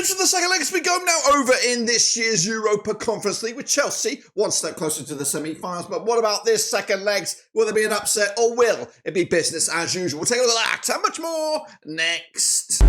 To the second leg as we go now over in this year's Europa Conference League with Chelsea one step closer to the semi-finals. But what about this second legs? Will there be an upset or will it be business as usual? We'll take a look at that and much more next.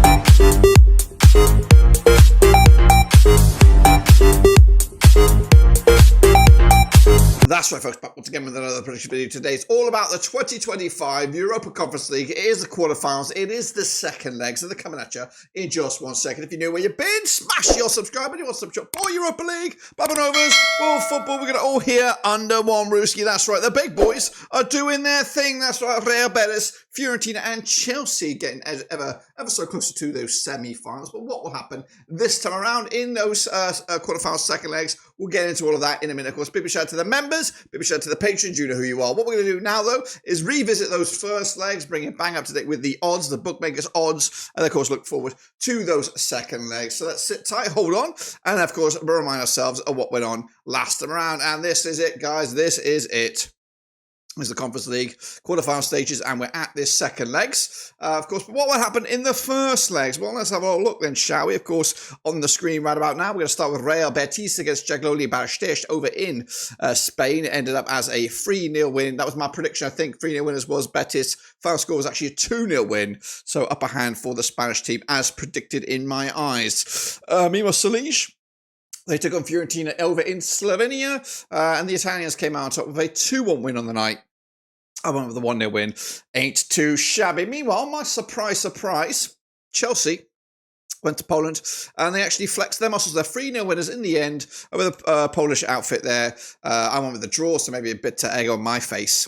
That's right, folks, back once again with another prediction video today. It's all about the 2025 Europa Conference League. It is the quarterfinals. It is the second leg, so they're coming at you in just 1 second. If you know where you've been, smash your subscribe and you want to subscribe for Europa League, Babanovas, World Football. We're going to all hear under one rooski. That's right, the big boys are doing their thing. That's right, Real Betis, Fiorentina and Chelsea getting ever so closer to those semi-finals. But what will happen this time around in those quarterfinals, second legs? We'll get into all of that in a minute. Of course, big shout out to the members, big shout out to the patrons. You know who you are. What we're going to do now, though, is revisit those first legs, bring it bang up to date with the odds, the bookmakers' odds, and of course, look forward to those second legs. So let's sit tight, hold on, and of course, remind ourselves of what went on last time around. And this is it, guys. This is it. Is the Conference League quarterfinal stages, and we're at this second legs. Of course, but what will happen in the first legs? Well, let's have a look then, shall we? Of course, on the screen right about now, we're going to start with Real Betis against Jagiellonia over in Spain. It ended up as a 3-0 win. That was my prediction, I think. 3-0 winners was Betis. Final score was actually a 2-0 win. So upper hand for the Spanish team, as predicted in my eyes. Meanwhile, Celje, they took on Fiorentina over in Slovenia, and the Italians came out on top with a 2-1 win on the night. I went with the 1-0 win. Ain't too shabby. Meanwhile, my surprise, Chelsea went to Poland, and they actually flexed their muscles. They're 3-0 winners in the end over the Polish outfit there. I went with the draw, so maybe a bit to egg on my face.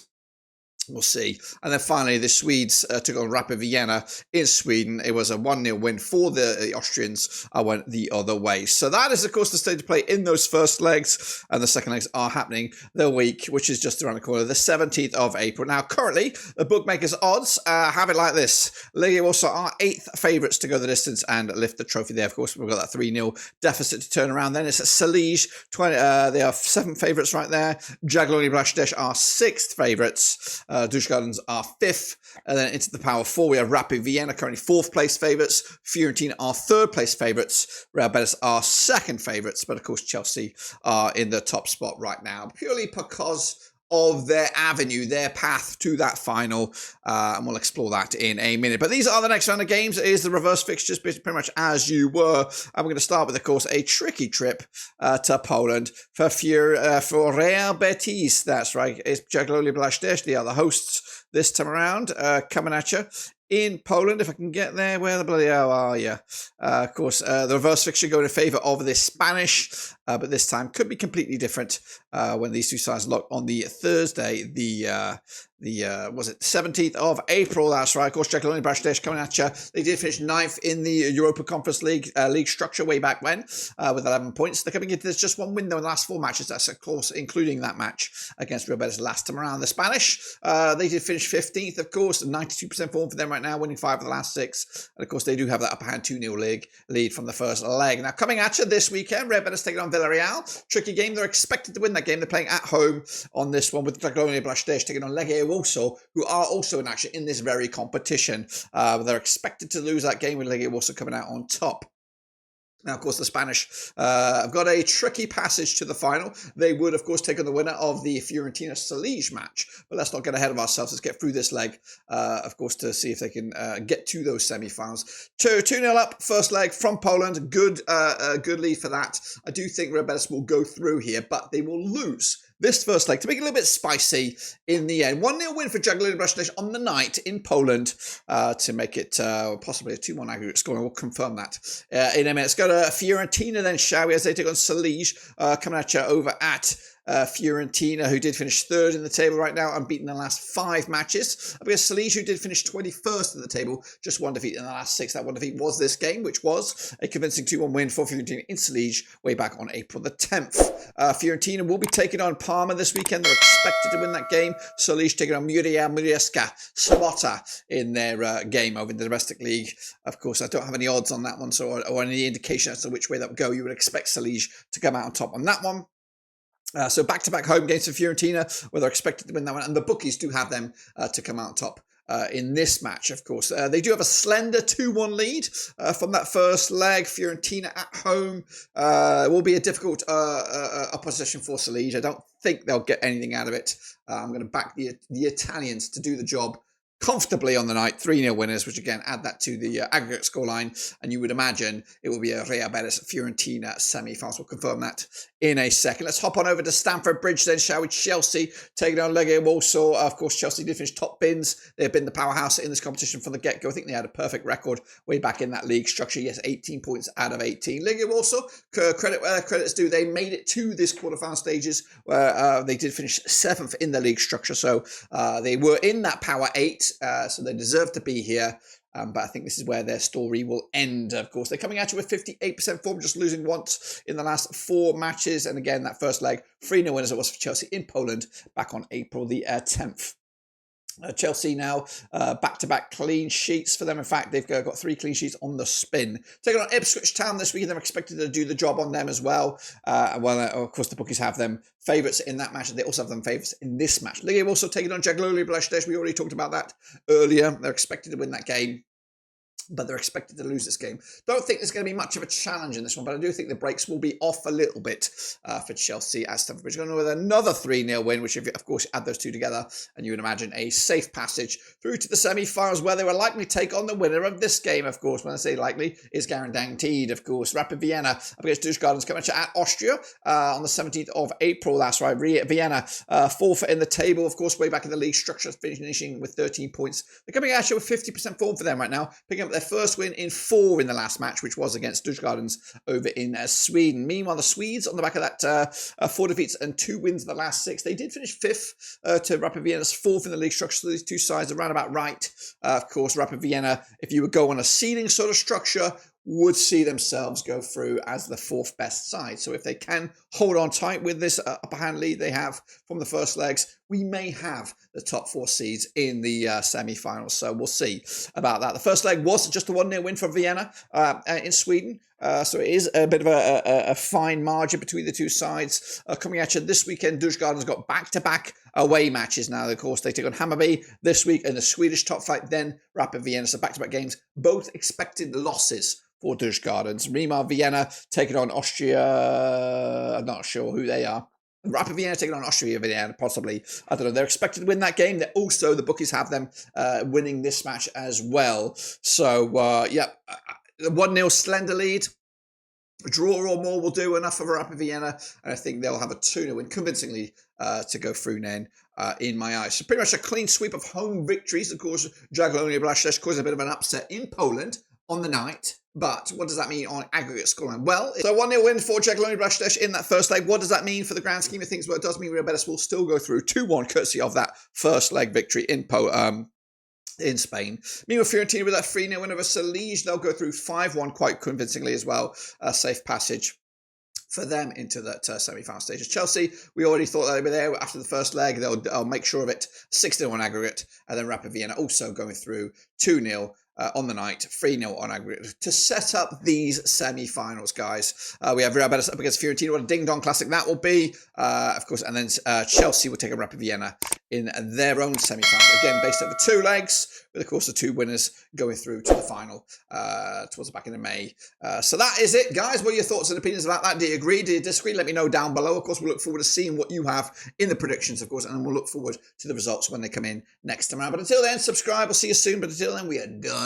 We'll see. And then finally, the Swedes took on Rapid Vienna in Sweden. It was a 1-0 win for the Austrians. I went the other way. So that is, of course, the state of play in those first legs. And the second legs are happening the week, which is just around the corner, the 17th of April. Now, currently, the bookmakers' odds have it like this. Legia Warszawa are 8th favourites to go the distance and lift the trophy there. Of course, we've got that 3-0 deficit to turn around. Then it's at Celje. They are 7th favourites right there. Jagiellonia are 6th favourites. Djurgårdens are 5th, and then into the Power 4 we have Rapid Vienna, currently 4th place favourites. Fiorentina are 3rd place favourites. Real Betis are 2nd favourites, but of course Chelsea are in the top spot right now, purely because of their avenue, their path to that final, and we'll explore that in a minute. But these are the next round of games. It is the reverse fixtures, pretty much as you were. And we're going to start with, of course, a tricky trip to Poland for Real Betis. That's right. It's Jagiellonia, they are the hosts this time around, coming at you in Poland, if I can get there. Where the bloody hell are you? Of course, the reverse fixture going in favour of the Spanish, but this time could be completely different when these two sides lock on the Thursday, was it 17th of April? That's right. Of course, Jagiellonia coming at you. They did finish 9th in the Europa Conference League league structure way back when with 11 points. They're coming into this just one win though in the last 4 matches. That's of course including that match against Real Betis last time around. The Spanish, they did finish 15th, of course, 92% form for them right now, winning 5 of the last 6. And of course, they do have that upper hand 2-0 lead from the first leg. Now coming at you this weekend, Real Betis taking on Villarreal. Tricky game. They're expected to win that game. They're playing at home on this one with Jagiellonia taking on Legia also, who are also in action in this very competition. They're expected to lose that game with Legia also coming out on top. Now, of course, the Spanish have got a tricky passage to the final. They would, of course, take on the winner of the Fiorentina-Celje match. But let's not get ahead of ourselves. Let's get through this leg, of course, to see if they can get to those semi-finals. 2-0 up, first leg from Poland. Good lead for that. I do think Real Betis will go through here, but they will lose this first leg to make it a little bit spicy in the end. 1-0 win for Jagiellonia on the night in Poland to make it possibly a 2-1 aggregate score. We'll confirm that in a minute. Let's go to Fiorentina then, shall we, as they take on Celje, coming at you over at Fiorentina, who did finish 3rd in the table right now, unbeaten in the last 5 matches. Because Celje, who did finish 21st in the table, just 1 defeat in the last 6. That 1 defeat was this game, which was a convincing 2-1 win for Fiorentina in Celje way back on April the 10th. Fiorentina will be taking on Parma this weekend. They're expected to win that game. Celje taking on Murieska Sobota in their game over in the domestic league. Of course, I don't have any odds on that one, so or any indication as to which way that would go. You would expect Celje to come out on top on that one. So back-to-back home games for Fiorentina, where they're expected to win that one, and the bookies do have them to come out on top in this match, of course. They do have a slender 2-1 lead from that first leg. Fiorentina at home will be a difficult opposition for Celje. I don't think they'll get anything out of it. I'm going to back the Italians to do the job comfortably on the night. 3-0 winners, which again add that to the aggregate scoreline, and you would imagine it will be a Real Betis Fiorentina semi-finals. We'll confirm that in a second. Let's hop on over to Stamford Bridge then, shall we? Chelsea taking on Legia Warsaw. Of course, Chelsea did finish top bins. They've been the powerhouse in this competition from the get-go. I think they had a perfect record way back in that league structure. Yes, 18 points out of 18. Legia Warsaw, credit where credit's due. They made it to this quarterfinal stages where they did finish 7th in the league structure. So they were in that power 8. So they deserve to be here. But I think this is where their story will end, of course. They're coming at you with 58% form, just losing once in the last 4 matches. And again, that first leg, 3-0 winners it was for Chelsea in Poland back on April the 10th. Chelsea now back-to-back clean sheets for them. In fact, they've got 3 clean sheets on the spin. Taking on Ipswich Town this weekend, they're expected to do the job on them as well. Of course, the bookies have them favourites in that match, and they also have them favourites in this match. Legia also taking on Jagiellonia. We already talked about that earlier. They're expected to win that game, but they're expected to lose this game. Don't think there's going to be much of a challenge in this one, but I do think the brakes will be off a little bit for Chelsea at Stamford Bridge. Going with another 3-0 win, which, if you, of course, add those two together, and you would imagine a safe passage through to the semi-finals, where they will likely take on the winner of this game, of course. When I say likely, is guaranteed, of course. Rapid Vienna up against Djurgårdens, coming at Austria on the 17th of April. That's right. Vienna, 4th in the table, of course, way back in the league structure, finishing with 13 points. They're coming at you with 50% form for them right now, picking up their first win in 4 in the last match, which was against Djurgårdens over in Sweden. Meanwhile, the Swedes, on the back of that 4 defeats and 2 wins in the last 6, they did finish 5th to Rapid Vienna's 4th in the league structure. So these two sides are round about right. Of course, Rapid Vienna, if you would go on a seeding sort of structure, would see themselves go through as the 4th best side. So if they can hold on tight with this upper hand lead they have from the first legs, we may have the top 4 seeds in the semi-finals. So we'll see about that. The first leg was just a 1-0 win for Vienna in Sweden. So it is a bit of a fine margin between the two sides. Coming at you this weekend, Djurgårdens got back-to-back away matches now. Of course, they take on Hammarby this week in the Swedish top flight, then Rapid Vienna. So back-to-back games, both expected losses for Djurgårdens. Meanwhile, Vienna taking on Austria. I'm not sure who they are. Rapid Vienna taking on Austria Vienna, possibly. I don't know. They're expected to win that game. They're also, the bookies have them winning this match as well. So, the 1-0 slender lead. A draw or more will do enough for Rapid Vienna, and I think they'll have a 2-0 win convincingly to go through then in my eyes. So pretty much a clean sweep of home victories. Of course, Jagiellonia caused a bit of an upset in Poland on the night. But what does that mean on aggregate scoreline? Well, so 1-0 win for Jagiellonia in that first leg. What does that mean for the grand scheme of things? Well, it does mean Real Betis will still go through 2-1, courtesy of that first leg victory in Spain. Meanwhile, Fiorentina with that 3-0 win over Celje, they'll go through 5-1 quite convincingly as well. A safe passage for them into that semi-final stages. Chelsea, we already thought they'd be there after the first leg. They'll make sure of it. 6-0 on aggregate. And then Rapid Vienna also going through 2-0 on the night, 3-0 on aggregate to set up these semi-finals, guys. We have Real Betis up against Fiorentina. What a ding-dong classic that will be, of course. And then Chelsea will take on Rapid Vienna in their own semi-final. Again, based over 2 legs, with, of course, the 2 winners going through to the final towards the back end of May. So that is it, guys. What are your thoughts and opinions about that? Do you agree? Do you disagree? Let me know down below. Of course, we'll look forward to seeing what you have in the predictions, of course, and then we'll look forward to the results when they come in next time around. But until then, subscribe. We'll see you soon. But until then, we are done.